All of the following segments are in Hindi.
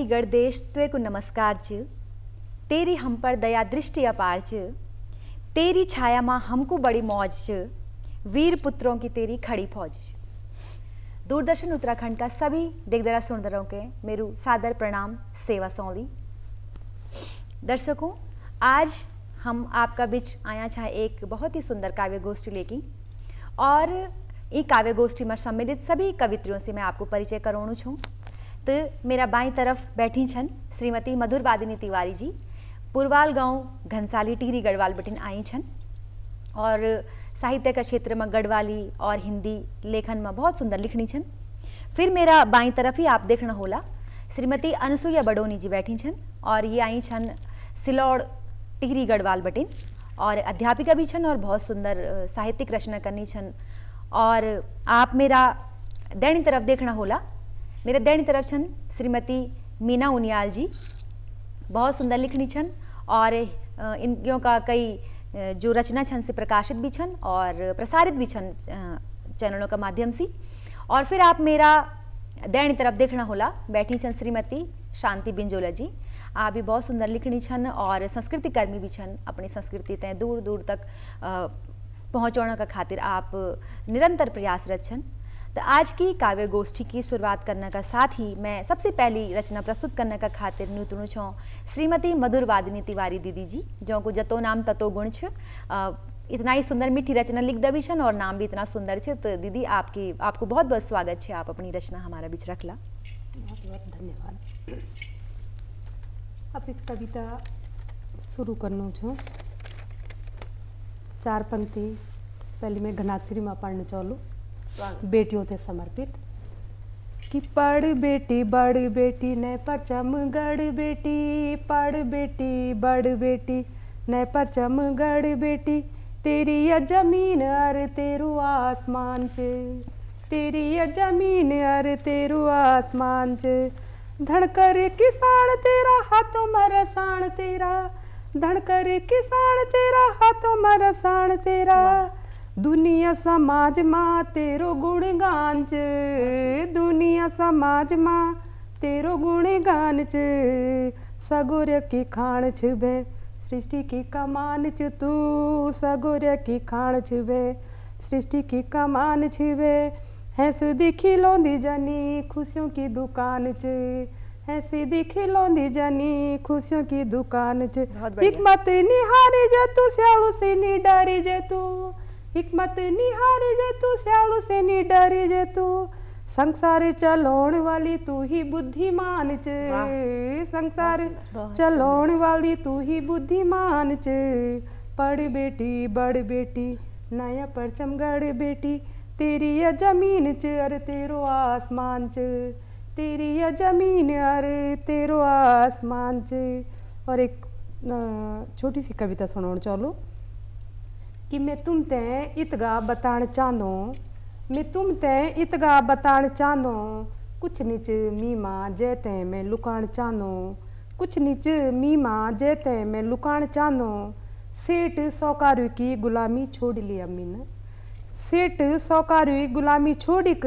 छत्तीसगढ़ देश त्वे को नमस्कार च। तेरी हम पर दया दृष्टि अपार च। तेरी छाया माँ हमको बड़ी मौज च। वीर पुत्रों की तेरी खड़ी फौज। दूरदर्शन उत्तराखंड का सभी दिग्दरा सुनदरों के मेरू सादर प्रणाम सेवा सौली। दर्शकों, आज हम आपका बीच आया छा एक बहुत ही सुंदर काव्य गोष्ठी लेकी और ये काव्य गोष्ठी में सम्मिलित सभी कवित्रियों से मैं आपको परिचय करवाणु छूँ। तो मेरा बाईं तरफ बैठी छन श्रीमती मधुरवादिनी तिवारी जी, पुरवाल गांव घनसाली टिहरी गढ़वाल बटिन आई छन और साहित्य का क्षेत्र में गढ़वाली और हिंदी लेखन में बहुत सुंदर लिखनी छन। फिर मेरा बाईं तरफ ही आप देखना होला श्रीमती अनसुईया बडोनी जी बैठी छन और ये आई छन सिलौड़ टिहरी गढ़वाल बटिन और अध्यापिका भी छन और बहुत सुंदर साहित्यिक रचना करनी छन। और आप मेरा दैनी तरफ देखना होला, मेरे दैनी तरफ छन श्रीमती मीना उनियाल जी, बहुत सुंदर लिखनी छन और इनयों का कई जो रचना छन से प्रकाशित भी छन और प्रसारित भी छन चैनलों का माध्यम से। और फिर आप मेरा दैनी तरफ देखना होला, बैठी छन श्रीमती शांति बिंजोला जी, आप भी बहुत सुंदर लिखनी छन और संस्कृति कर्मी भी छन। अपनी संस्कृति तय दूर दूर तक पहुँचाने का खातिर आप निरंतर प्रयासरत छन। तो आज की काव्य गोष्ठी की शुरुआत करने का साथ ही मैं सबसे पहली रचना प्रस्तुत करने का खातिर न्यूतनु छो श्रीमती मधुरवादिनी तिवारी दीदी जी, जो को जतो नाम ततो गुण छ। इतना ही सुंदर मीठी रचना लिख दबी छन और नाम भी इतना सुंदर छ। तो दीदी आपको बहुत बहुत स्वागत है, आप अपनी रचना हमारा बीच रखला। बहुत बहुत धन्यवाद। अब एक कविता शुरू करना छो। 4 पंक्ति पहले मैं घनाक्षरी में पढ़ना चालू, बेटियों से समर्पित। कि पढ़ बेटी बड़ बेटी न परचम गढ़ बेटी, पढ़ बेटी बड़ बेटी न परचम गढ़ बेटी, तेरी या जमीन अर तेरू आसमान च, तेरी या जमीन अर तेरू आसमान च, धड़कर किसान तेरा हाथों मरसान तेरा, धड़कर किसान तेरा हाथों मरसान तेरा, दुनिया समाज माँ तेरो गुणगान च, दुनिया समाज माँ तेरो गुणगान च, सगोर्य की खान छुबे सृष्टि की कमान च, तू सगोर्य की खान छुबे सृष्टि की कमान छुबे, है सीधी खिलौंदी जानी खुशियों की दुकान च, है सीधी खिलौंदी जानी खुशियों की दुकान च, हिकमत निहारी जे तू स्यालू से नी डरी जे तू, हिकमत निहारी जे तू स्यालू से नी डरी जे तू, संसार चलाउण वाली तू ही बुद्धिमान च, संसार चलाउण वाली तू ही बुद्धिमान च, पढ़ बेटी बड़ बेटी नया परचम गढ़ बेटी, तेरी या जमीन च अर तेरो आसमान च, तेरी या जमीन अर तेरो आसमान च। और एक छोटी सी कविता सुनाउण चालू। कि मैं तुम ते इतगा बताण चांदो, मैं तुम ते इतगा बताण चांदो, कुछ निच मीमा जैते मैं लुकाण चांदो, कुछ निच मीमा जैते मैं लुकाण चांदो, सेठ सौकारू की गुलामी छोड़ ली अम्मी ने, सेठ सौकारू गुलामी छोड़िक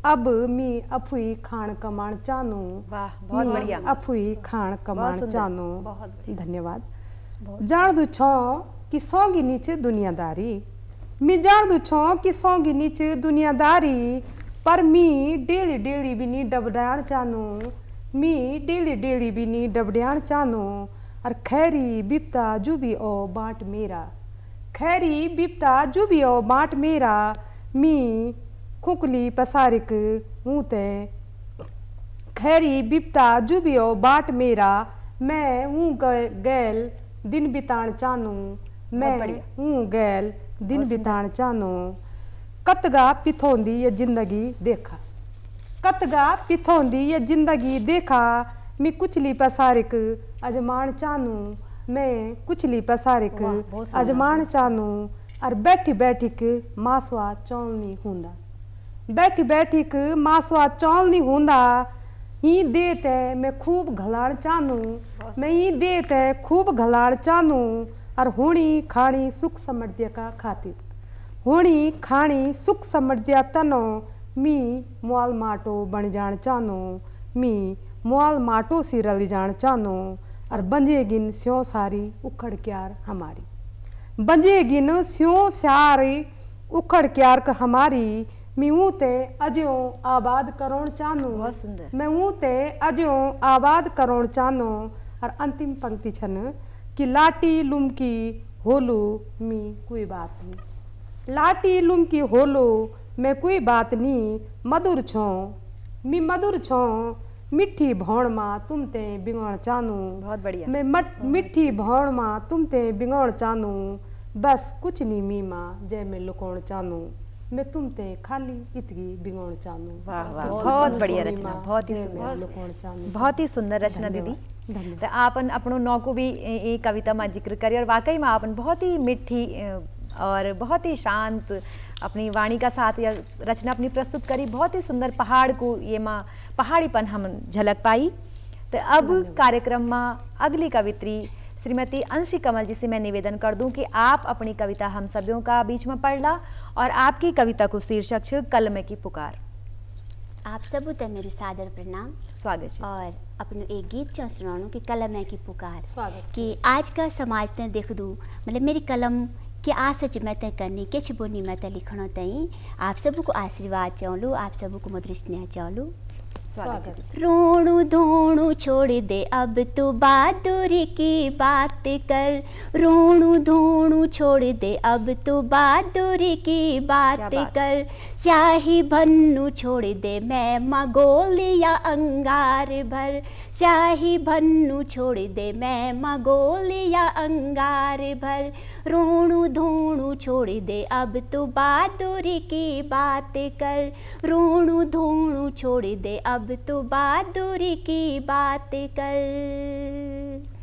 अब मी अफुई खान कमाण चांदो। वाह, बहुत बढ़िया। अफुई खान कमाण चांदो। धन्यवाद। जान दू छो कि सौंगी नीचे दुनियादारी, मी जान दू छो कि सौंगी नीचे दुनियादारी, पर मी डेली डेली भी नी डबडाण चानो, मी डेली डेली भी नी डबडाण चानो, और खैरी बिपता जुबी ओ बाँट मेरा, खैरी बिपता जुबी ओ बाँट मेरा, मी खुकली पसारिक हूँ ते, खैरी बिपता जुबी ओ बाँट मेरा, मैं हूँ गैल दिन बिताण चानू, मैं हूँ गैल दिन बिताण चानो, कतगा पिथोंदी ये जिंदगी देखा, कतगा पिथोंदी ये जिंदगी देखा, मैं कुचली पसारिक अजमान चानू, मैं कुचली पसारिक अजमान चानू, और बैठी बैठिक मासवा चौलनी हुंदा, बैठी बैठिक मासवा चौलनी हुंदा, ही देते मैं खूब घलाण चानू, मैं ही देते खूब घलाण चानू, और होनी खानी सुख समृद्धिया का खातिर, होनी खानी सुख समृद्धिया तनो, मी मुआल माटो बन जान चानो, मी मुआल माटो सी रली जान चानो और बंजे गिन स्यों सारी उखड़ क्यार हमारी। बंजे गिन स्यों सारी उखड़ क्यार क हमारी, मैं ऊँ ते अज्यों आबाद करोण चानो। बहुत सुंदर। मैं ऊँ ते अज्यों आबाद करोण चानो। और अंतिम पंक्ति छन कि लाटी लुमकी होलू मी कोई बात नहीं। लाटी लुमकी होलो मैं कोई बात नहीं, मधुर छो मी मधुर छो, मिठी भौण माँ तुम ते बिगड़ चानू। बहुत बढ़िया। मैं मिठी भौण माँ तुम ते बिगड़ चानू, बस कुछ नहीं मी माँ जय मैं लुकोण चानू, मैं तुम ते खाली इतगी बिगड़ चानू। वाह वाह, बहुत बढ़िया रचना, बहुत ही सुंदर, लुकोण चानू। बहुत ही सुंदर रचना दीदी। तो आपन अपनों नौ को भी ये कविता में जिक्र करी और वाकई में आपन बहुत ही मिठी और बहुत ही शांत अपनी वाणी का साथ या रचना अपनी प्रस्तुत करी। बहुत ही सुंदर पहाड़ को ये माँ पहाड़ीपन हम झलक पाई। तो अब कार्यक्रम में अगली कवित्री श्रीमती अंशी कमल जी से मैं निवेदन कर दूं कि आप अपनी कविता हम सभी का बीच में पढ़ ला और आपकी कविता को शीर्षक छ कलमे की पुकार। आप सबू ते मेरू सादर प्रणाम। स्वागत है। और अपनो एक गीत चो सुनाणु कि कलम है की पुकार। स्वागत। कि आज का समाज ते देख दू मतलब मेरी कलम के आसच मैं ते करनी किछ बोनी मैं ते लिखणो तई आप सबू को आशीर्वाद चाहूँ, आप सबू को मधुर स्नेह चाहूँ। स्वागत। रोणू धोणू छोड़ दे अब तो बहादुरी की बात कर, रोणू धोणू छोड़ दे अब तो बहादुरी की बात कर, स्याही भन्नू छोड़ दे मैं मगोलिया अंगार भर, स्याही भन्नू छोड़ दे मैं मगोलिया अंगार भर, रोणू धोणू छोड़ दे अब तो बहादुरी की बात कर, रोणू धोणू छोड़ दे अब तो बहादुरी की बात कर।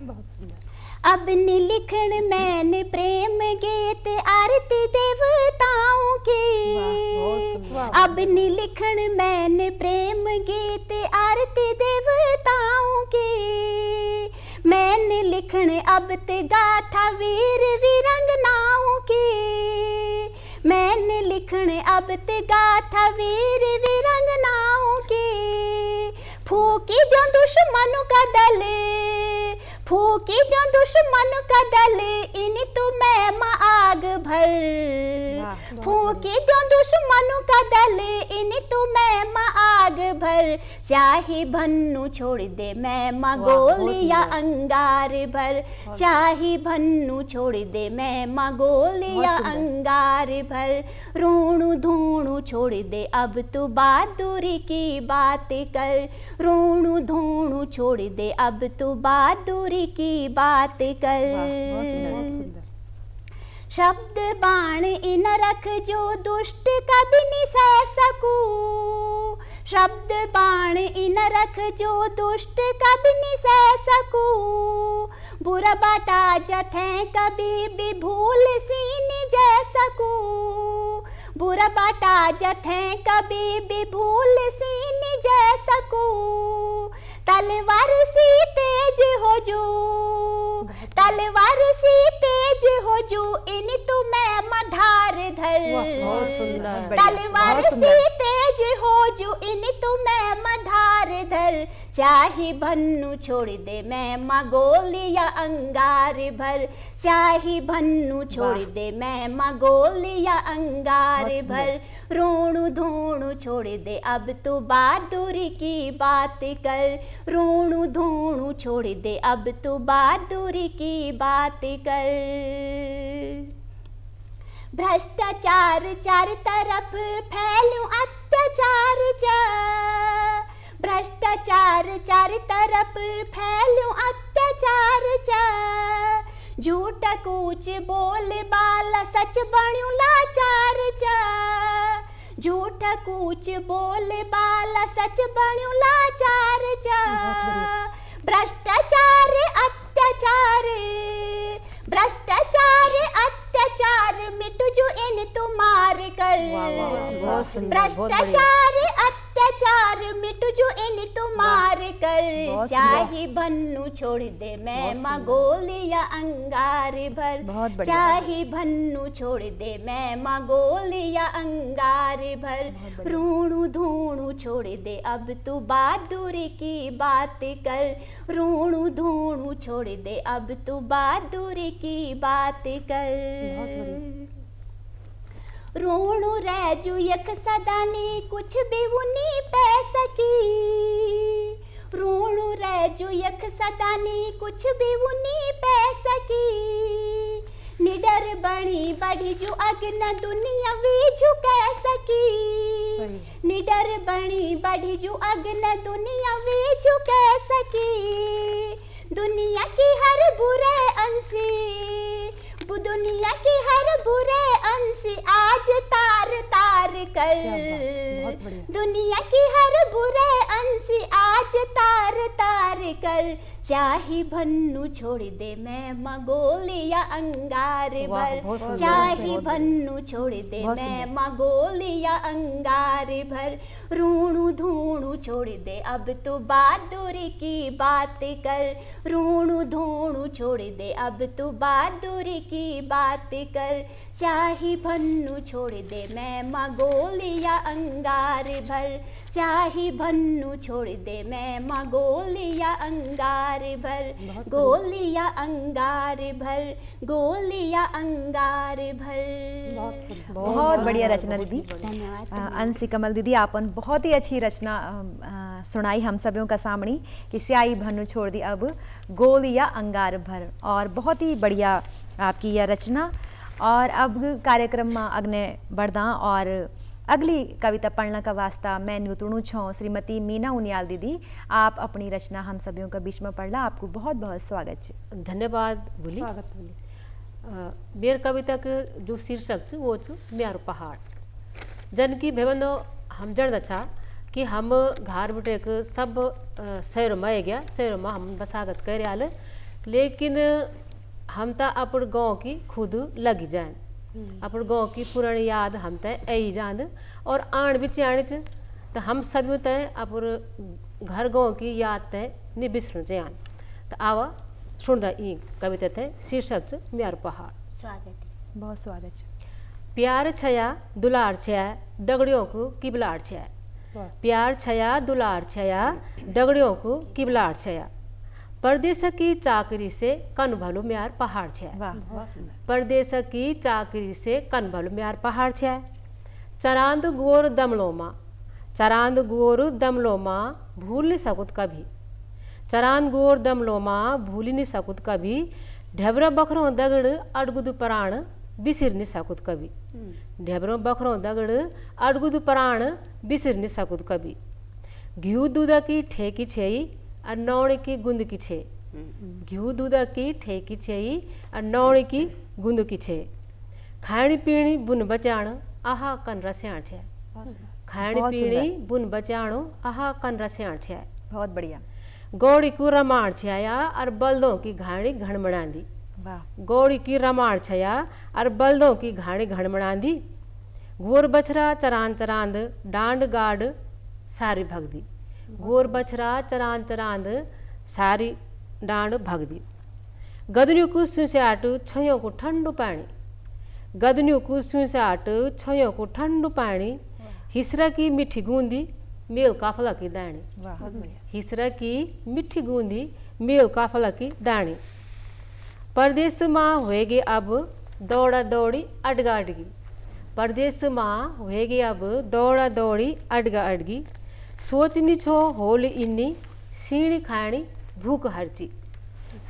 बहुत सुंदर। अब नि लिखण मैंने प्रेम गीत आरती देवताओं की, अब नि लिखण मैंने प्रेम गीत आरती देवताओं की, मैंने लिखण अब ते गाथा वीर वीरंगनाओं की, मैंने लिखण अब ते गाथा वीर वीरंगनाओं की, फूकी जो दुश्मनों का दल, फूकी जो दुश्मनों का दल, इन तो मैं आग भर, फूकी जो दुश्मनों का दल, इन तो मैं आग भर, स्याही भन्नू छोड़ दे मैं मगोलिया अंगार भर, स्याही भन्नू छोड़ दे मैं मगोलिया अंगार भर, रोणू धोणू छोड़ दे अब तो बहादुरी की बात कर, रोणू धोणू छोड़ दे अब तो बहादुरी की बात कर। बहुत सुंदर। शब्द बाण इन रख जो दुष्ट कभी नहीं सह सकूं, शब्द बाण इन रख जो दुष्ट कभी नहीं सह सकूं, बुरा बाटा जथे कभी भी भूल सी नहीं जै सकूं, बुरा बाटा जथे कभी भी भूल सी नहीं जै सकूं, तलवार सी तेज हो जो, तलवार सी तेज हो जो, इन तो मैं मधार धर, बहुत सुंदर। तलवार सी तेज हो जो, इन तो मैं मधार धर, स्याही भन्नू छोड़ दे मैं मगोलिया अंगार भर, स्याही भन्नू छोड़ दे मैं मगोलिया अंगार भर, रोणू धोणू छोड़ दे अब तो बहादुरी की बात कर, रोणू धोणू छोड़ दे अब तो बहादुरी की बात कर। भ्रष्टाचार चार तरफ फैलूं अत्याचार जा, भ्रष्टाचार चार तरफ फैलूं अत्याचार जा, झूठ कूच बोल बाला सच बण्यूं लाचार जा, झूठ कूच बोल बाला सच बण्यूं लाचार जा, भ्रष्टाचार अत्याचार, भ्रष्टाचार अत्याचार मिट जो इन तो मार कर, भ्रष्टाचार अत्याचार अत्याचार मिट जो इन तुम्हार कर बहुत चाहे भन्नु छोड़ दे मैं मगोलिया अंगार भर बहुत बढ़िया। चाहे भन्नु छोड़ दे मैं मगोलिया अंगार भर रूणु धूणु छोड़ दे अब तू बहादुरी की बात कर रूणु धूणु छोड़ दे अब तू बहादुरी की बात कर रोणु रैजू यक सदानी कुछ भी उनी पै सकी रोणु रैजू यक सदानी कुछ भी उनी पै सकी निडर बणी बढ़ी जो अग्न दुनिया वी झुकै सकी निडर बणी बढ़ी जो अग्न दुनिया वी झुकै सकी दुनिया की हर बुरे अंशी दुनिया की हर बुरे अंशी आज तार तार कर दुनिया की हर बुरे अंशी आज तार तार कर चाहे भन्नु छोड़ दे मैं मगोलिया अंगार भर चाहे भन्नु छोड़ दे मैं मगोलिया अंगार भर रूणु धूणु छोड़ दे अब तू बहादुरी की बात कर रूणु धूणु छोड़ दे अब तू बहादुरी की बात कर चाहे भन्नु छोड़ दे मैं मगोलिया अंगार भर चाहे भन्नु छोड़ दे मैं मगोलिया अंगार भर गोलिया अंगार भर गोलिया अंगार भर बहुत बढ़िया रचना दीदी। धन्यवाद। अंशी कमल दीदी आपन बहुत ही अच्छी रचना सुनाई हम सभी का सामने कि स्याही भन्नु छोड़ दी अब गोलिया अंगार भर, और बहुत ही बढ़िया आपकी यह रचना। और अब कार्यक्रम में अग्ने बढ़दा और अगली कविता पढ़ने का वास्ता मैं न्यूतुणु छो श्रीमती मीना उनियाल दीदी, आप अपनी रचना हम सभी के बीच में पढ़ला। आपको बहुत बहुत स्वागत है। धन्यवाद बोली। स्वागत बोली। मेर कविता के जो शीर्षक छ वो छ म्यारो पहाड़। जन की भेवनो हम जन अच्छा कि हम घर बिटे के सब शहर में गया, शहर में हम बसागत कर आल, लेकिन हम ता अपन गाँव की खुद लगी जाए, अपन गाँव की पुरानी याद हम तय आई जान और आण बिच आने तो हम सभी तय अपन घर गाँव की याद तय नि बिसर जान। तो आवा सुनदा ई कविता तय शीर्षक छ म्यारो पहाड़। स्वागत है। बहुत स्वागत है। प्यार छया दुलार छया दगड़ियों को किबलार छया, प्यार छया दुलार छया दगड़ियों को किबलार छया, परदेश की चाकरी से कन भलो म्यार पहाड़ छया, वाह परदेश की चाकरी से कन भलो म्यार पहाड़ छया, चरांद गोर दमलो माँ, चरांद गोर दमलो माँ भूल नहीं सकुत कभी, चरांद गोर दमलो माँ भूल नहीं सकुत कभी, ढेबरा बखरों दगड़ अड़गुद प्राण बिसिर नहीं सकुत कभी, ढेबरों बखरों दगड़ अड़गुद प्राण बिसिर नहीं सकुत कभी, घी दूध की ठेकी छेई और नौणी की गुंद की छे, घी दूध की ठेकी छेई और नौणी की गुंद की छे, खाणी पीणी बुन बचाण आहा कन रस्याण छे, खाणी पीणी बुन बचाणो आहा कन रस्याण छे, बहुत बढ़िया। गौड़ी को रमाण छया और बल्दों की घाणी घणमणांदी, गौड़ी की रमाण छया और बल्दों की घाणी घणमणांदी, घोर बछरा चरान चरांद डांड गाड सारी भगदी, घोर बछरा चरान चरांद सारी डांड भगदी, गदनियों को सुस्याट छोयों को ठंडू पानी, गदनियों को सुस्याट छोयों को ठंडू पानी, हिसरा की मिठी गूंदी मेल काफला की दाणी, हिसरा की मिठी गूंदी मेल काफला की दाणी, परदेश माँ होएगे अब दौड़ा दौड़ी अडगा अडगी, परदेश माँ होएगे अब दौड़ा दौड़ी अडगा अडगी, सोचनी छो होल इन्नी सीणी खाणी भूख हरची,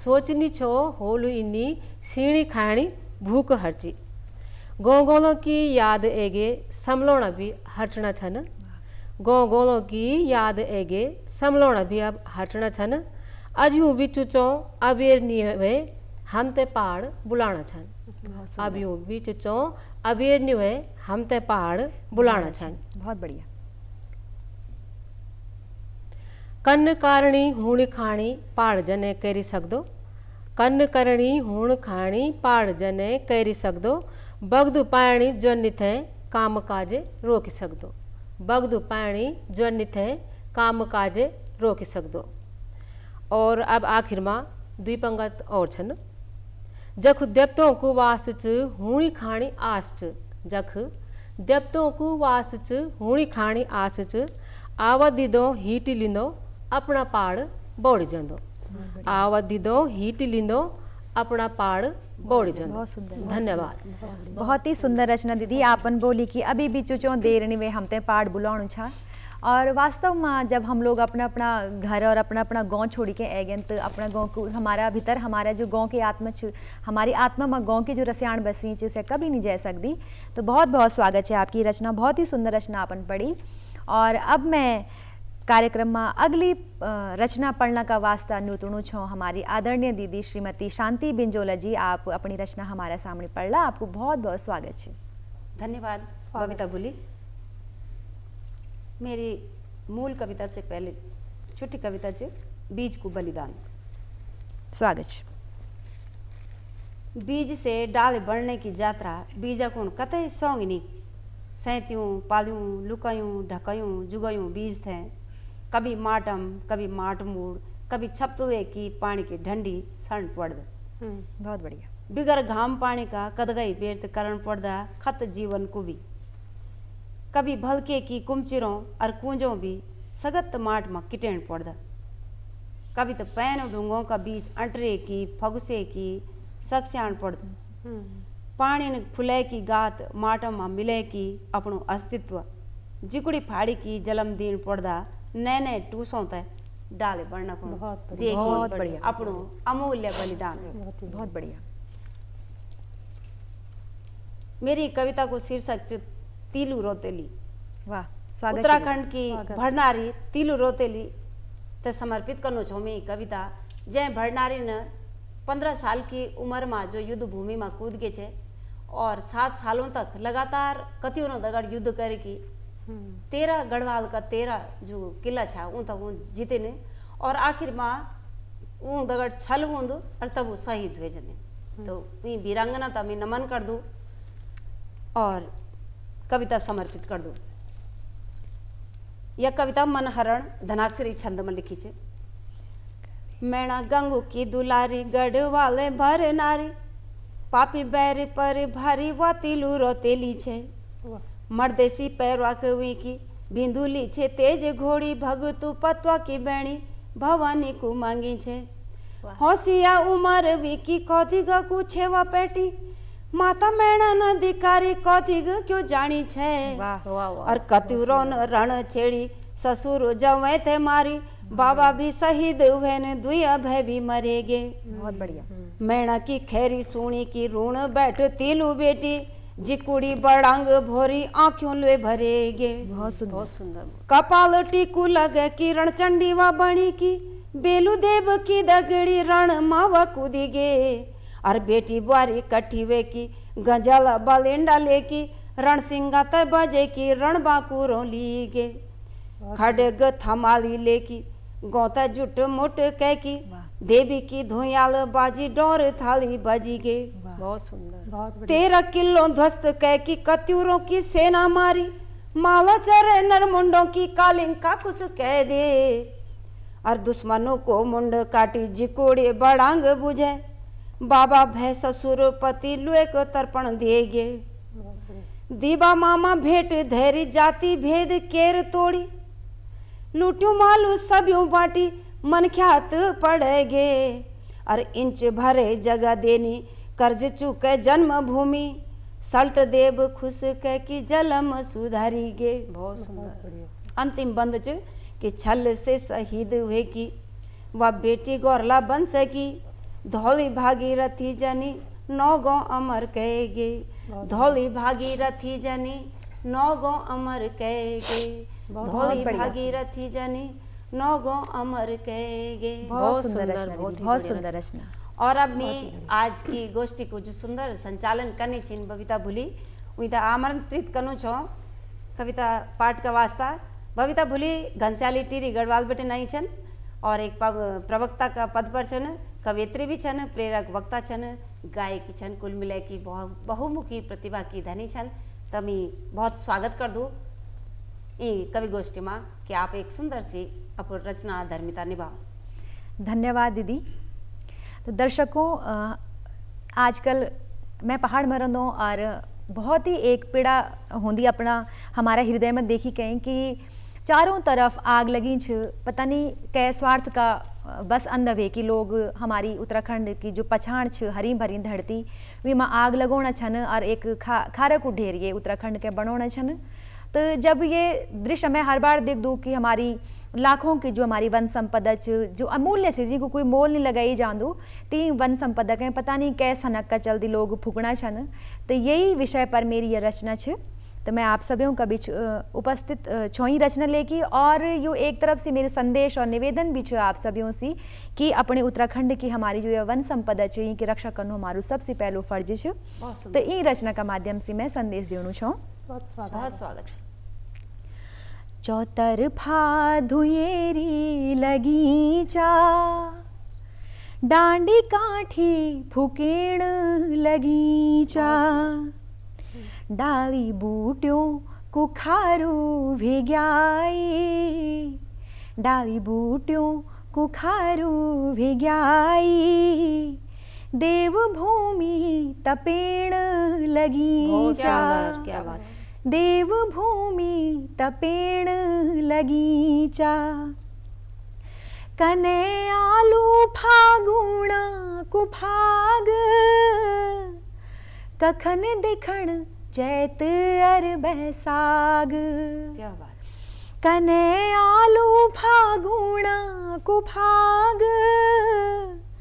सोचनी छो होल इन्नी सीणी खाणी भूख हरची, गाँव गोलों की याद एगे समलोना भी हटना छन, गाँव गोलों की याद एगे समलोना भी अब हटना छन, अजू भी चुचो अबेर निवे हम ते पहाड़ बुलाना छन, अभी भी चुचो अबेर निवे हम ते पहाड़ बुलाना छन। बहुत बढ़िया। कन्न कारणी हूण खाणी पाड़ जने करी सकदो, कन्न करणी हूण खाणी पाड़ जने करी सकदो, बगदु पाणी जो निथे काम काजे रोक सकदो, बगदू पाणी जो निथे काम काजे रोकी सकदो। और अब आखिर में दुई पंगत और छन। जख देवतों को वास च हूणी खाणी आस च, जख देवतों को वास च हूणी खाणी आस च, आवदी दो हीटी लिंदो अपना पाड़ बोड़ी जंदो। आवदी दो हीटी लिंदो अपना पाड़ बोड़ी जंदो। बहुत सुंदर, धन्यवाद। बहुत ही सुंदर रचना दीदी। आपन बोली कि अभी भी चुचो देर नहीं वे हमते पाड़ बुलाणु छा। और वास्तव में जब हम लोग अपना अपना घर और अपना अपना गांव छोड़ के आएगन तो अपना गांव को हमारा भीतर हमारा जो गांव की आत्मा हमारी आत्मा में गांव की जो रसियाण बसी से कभी नहीं जा सकती। तो बहुत बहुत स्वागत है आपकी रचना, बहुत ही सुंदर रचना अपन पढ़ी। और अब मैं कार्यक्रम में अगली रचना पढ़ना का वास्ता न्यूतुणु छो हमारी आदरणीय दीदी श्रीमती शांति बिंजोला जी। आप अपनी रचना हमारे सामने पढ़ला, आपको बहुत बहुत स्वागत है। धन्यवाद बबीता बुली। मेरी मूल कविता से पहले छोटी कविता च बीज को बलिदान। स्वागत है। बीज से डाल बढ़ने की यात्रा बीजा कुण कतई सौंगनी, सैत्यूं पाल्यूं लुकायूं ढकायूं जुगायूं बीज थे। कभी माटम कभी माट मूड़, कभी छपतुले की पानी की ढंडी सण पड़द। बहुत बढ़िया। बिगर घाम पानी का कदगई व्यर्थ करण पड़दा खत जीवन को भी। कभी भलके की कुमचिरों और कूंजों भी सगत माट में किटेण पड़दा। कभी तो पैन ढूंगों का बीच अंटरे की फगुसे की सक्स्याण पड़दा। पानी न फुले की गात माटम में मिले की अपनो अस्तित्व। जिकुड़ी फाड़ी की जलम दीन पड़दा नए नए टूसों तय डाले बढ़ना को बहुत बढ़िया। अपनो अमूल्य बलिदान। बहुत बढ़िया। मेरी कविता को शीर्षक तीलू रोतेली। वाह, स्वागत है। उत्तराखंड की भड़नारी तीलू रोतेली ते समर्पित करनो छो मैं कविता। जै भड़नारी ने 15 साल की उम्र में जो युद्ध भूमि में कूद के छे और 7 सालों तक लगातार कतियों दगड़ युद्ध करे की 13 गढ़वाल का 13 जो किला छा उन तक जीते ने और आखिर में उन दगड़ छल होंद और तब वो शहीद हुए जने। तो मैं वीरांगना था मैं नमन कर दूँ और कविता समर्पित कर दूँ। यह कविता मनहरण धनाक्षरी छंद में लिखी है। मैणा गंगू की दुलारी गढ़वाले भर नारी, पापी बैर पर भारी वा तीलू रोतेली छे। मर्देसी पैरवा कवी की बिंदुली छे, तेज घोड़ी भगतु पतवा की बेणी भवानी को मांगी छे। होशिया उमर विकी कौधिग को छेवा पेटी, माता मैणा न दिकारी कौधिग क्यों जानी छे। और कतुरों रण छेड़ी ससुर जवे थे मारी, बाबा भी शहीद हुए न दुया भय भी मरेगे। बहुत बढ़िया। मैणा की खैरी सुनी की ऋण बैठ तीलू बेटी, जिकुड़ी बड़ांग भोरी आंखों ले भरेगे। बहुत सुंदर, बहुत सुंदर। कपाल टीकू लगे किरण चंडी व बणी की, बेलू देव की दगड़ी रण मावा कूदी गे। और बेटी बुआरी कठीवे की गजल बलिंडा लेकी, रण सिंगा तय बजे की रण बाकुरो ली गे। खड़ग थमाली लेकी गौता जुट मुट कह की, देवी की धुयाल बाजी डोर थाली बजी गे। बहुत सुंदर। बहुत बढ़िया। 13 किलो ध्वस्त कह की कत्यूरों की सेना मारी, माला चरे नरमुंडों की कालिंग का कुछ कह दे। और दुश्मनों को मुंड काटी जिकोड़े बड़ांग बुझे, बाबा भय ससुर पति लुए को तर्पण देगे। दीबा मामा भेंट धैर्य जाति भेद केर तोड़ी, लूटू मालू सब्यों बाटी मन ख्यात पड़ेगे। और इंच भरे जगह देनी कर्ज चुके जन्मभूमि, सल्ट देव खुश कह की जलम सुधारी गे। बहुत सुंदर। अंतिम बंद च कि छल से शहीद हुए की वह बेटी गौरला बन सकी, धौली भागीरथी जनी 9 गाँव अमर कहेगे। धौली भागीरथी जनी 9 गाँव अमर कहेगे। धौली भागीरथी जनी 9 गाँव अमर कहेगे। बहुत सुंदर रचना दीदी, बहुत सुंदर रचना। और अब मैं आज की गोष्ठी को जो सुंदर संचालन करनी छीन बबीता भुली उई त आमंत्रित करनु छो कविता पाठ का वास्ता। बबीता भुली घनश्याली टीरी गढ़वाल बेटे नहीं छन और एक प्रवक्ता का पद पर छन, कवियत्री भी छन, प्रेरक वक्ता छन, गायकी छन, कुल मिला की बहुमुखी प्रतिभा की धनी छन। तमी बहुत स्वागत कर दूँ ई कवि गोष्ठी में कि आप एक सुंदर सी अपन रचना धर्मिता निभाओ। धन्यवाद दीदी। तो दर्शकों, आजकल मैं पहाड़ में रहूँ और बहुत ही एक पीड़ा होंदी अपना हमारा हृदय में देखी कहीं कि चारों तरफ आग लगी छ, पता नहीं कै स्वार्थ का बस अंधव है कि लोग हमारी उत्तराखंड की जो पछाण छ हरी भरी धरती वी में आग लगोना छन और एक खारक ढेर ये उत्तराखंड के बनोना छन। तो जब ये दृश्य मैं हर बार देख दूँ कि हमारी लाखों की जो हमारी वन संपदा जो अमूल्य से जी को कोई मोल नहीं लगाई जान दो ती वन संपदा के पता नहीं कै सनक का चलती लोग फूकना छन। तो यही विषय पर मेरी यह रचना छ। तो मैं आप सभी का बीच उपस्थित छोई रचना लेके और यो एक तरफ से मेरे संदेश और निवेदन भी छ आप सभी से कि अपने उत्तराखंड की हमारी जो वन संपदा छ की रक्षा करना हमारू सबसे पहलो फर्ज छ। तो ई रचना का माध्यम से मैं संदेश देणु छो। बहुत स्वागत है। चौतरफा धुएरी लगीचा डांडी काठी फुकेण लगीचा डाली बूटियों को खारू भिग्याई डाली बूटियों को खारू भिग्याई देवभूमि तपेण लगीचा। क्या बात है। देवभूमि तपेण लगीचा कने आलू फागुणा कुफाग कखन दिखण चैत अर बैसाग। क्या बात। कने आलू फागुणा कुफाग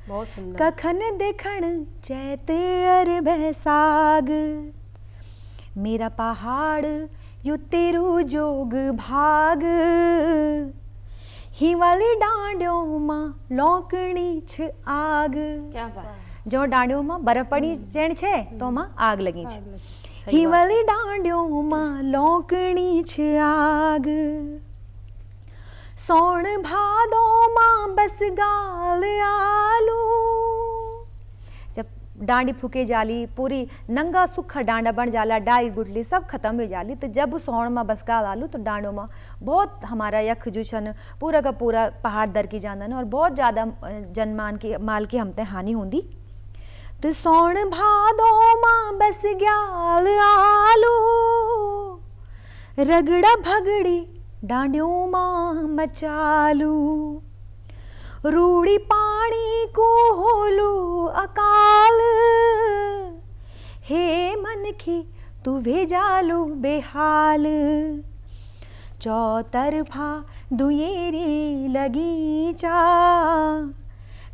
बहुत सुंदर। कखन दिखण चैत अर बैसाग मेरा पहाड़ यू तेरू जोग भाग हिवाली डांडियों माँ लौकणी छ आग। क्या बात। जो डांडियों में बर्फ पड़ी चेण छे तो माँ आग लगी छे। हिवाली डांडियों माँ लौकणी छ आग सोण भादो माँ बस गाल आलू। जब डांडी फूके जाली पूरी नंगा सुखा डांडा बन जाला डाई गुटली सब खत्म हो जाली। तो जब सोण में बस गाल आलू तो डांडों में बहुत हमारा यख जो छन पूरा का पूरा पहाड़ दर की जांदन और बहुत ज़्यादा जनमान की माल की हमते हानि होंदी। तो सोण भादो माँ बस ग्याल आलू रगड़ा भगड़ी डांडियों माँ मचालू रूड़ी पानी को होलू अकाल हे मनखी तू भेजालू बेहाल चौतरफा दुएरी लगीचा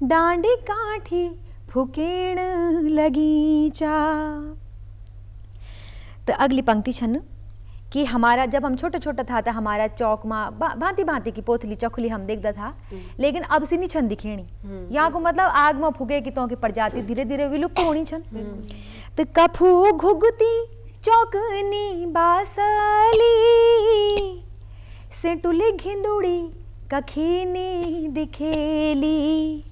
डांडी काठी फुकेण लगीचा। तो अगली पंक्ति छन कि हमारा जब हम छोटा छोटा था तो हमारा चौक में भांति भांति की पोथली चौखली हम देखता था लेकिन अब से नहीं छन दिखेणी। यहाँ को मतलब आग में फूके की तो की प्रजाति धीरे धीरे विलुप्त होनी छन। तो कफू घुगती चौकनी बासली सेटुली घिंदुड़ी कखीनी दिखेली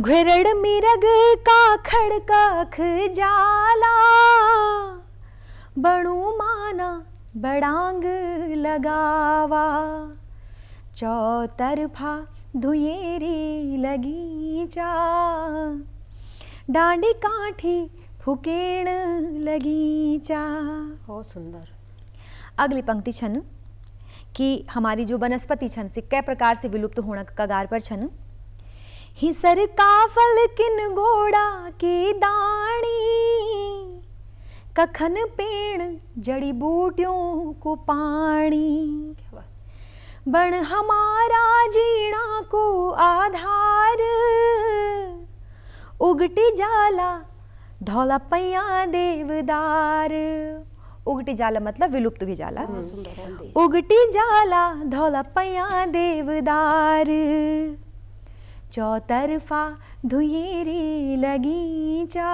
घुरड़ मिरग का खड़कख जाला बणु माना बड़ांग लगावा चौतरफा धुएरी लगीचा डांडी काठी फुकेण लगीचा। बहुत सुंदर। अगली पंक्ति छन कि हमारी जो वनस्पति छन से कै प्रकार से विलुप्त होने कगार पर छन। हिसर काफल किन गोड़ा की दाणी कखन पेड़ जड़ी बूटियों को पानी बण हमारा जीना को आधार उगटी जाला धौला पैया देवदार। उगटी जाला मतलब विलुप्त हुई जाला। उगटी जाला धौला पैया देवदार चौतरफा धुएरी लगीचा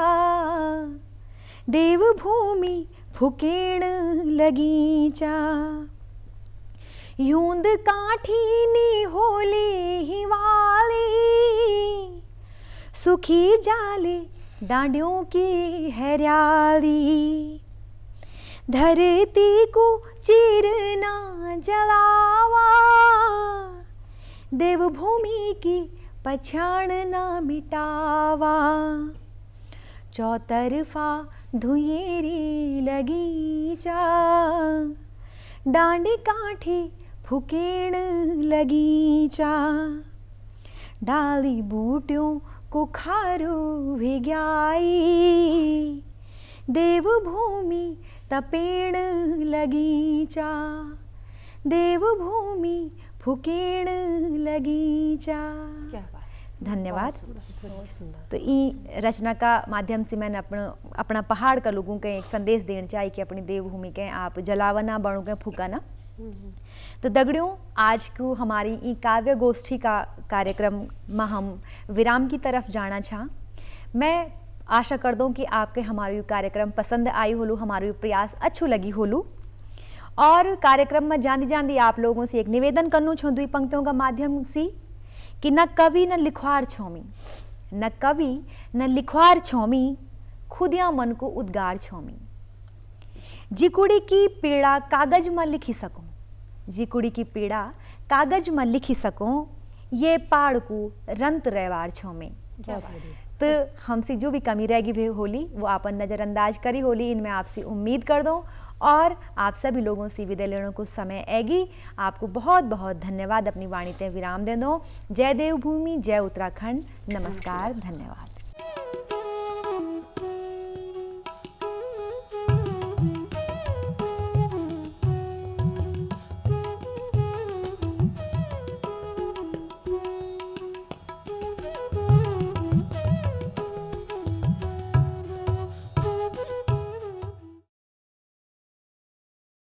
देवभूमि फुकेण लगीचा यूंद काठीनी होली हिवाली सुखी जाले डांडियों की हरियाली धरती को चीर ना जलावा, देवभूमि की पछाण ना मिटावा, चौतरफा धुएरी लगीचा, डांडी काठी फुकेण लगीचा, डाली बूटियों को खारू भिग्याई, देवभूमि तपेण लगीचा, देवभूमि फुकेण लगीचा। क्या बात। धन्यवाद। तो ई रचना का माध्यम से मैंने अपना पहाड़ का लोगों के एक संदेश देना चाहिए कि अपनी देवभूमि के आप जलावना बणों के फूकाना। तो दगड़ियों, आज को हमारी ई काव्य गोष्ठी का कार्यक्रम में हम विराम की तरफ जाना चाह। मैं आशा कर दूँ कि आपके हमारे कार्यक्रम पसंद आई होलू, हमारे प्रयास अच्छू लगी होलू। और कार्यक्रम में जांदी जांदी आप लोगों से एक निवेदन करनू छो दुई पंक्तियों का माध्यम से कि न कवि न लिखवार छोमी, न कवि न लिखवार छोमी, खुदिया मन को उद्गार छोमी। जी कुड़ी की पीड़ा कागज में लिखी सकूं, जी कुड़ी की पीड़ा कागज में लिखी सकूं, ये पाड़ को रंत रेवार छोमी। तो हमसे जो भी कमी रहेगी वे होली वो आपन नज़रअंदाज करी होली, इनमें आपसे उम्मीद कर दो और आप सभी लोगों से विदाई लेने को समय आएगी। आपको बहुत बहुत धन्यवाद। अपनी वाणी ते विराम दे दो। जय देवभूमि, जय उत्तराखंड, नमस्कार, धन्यवाद।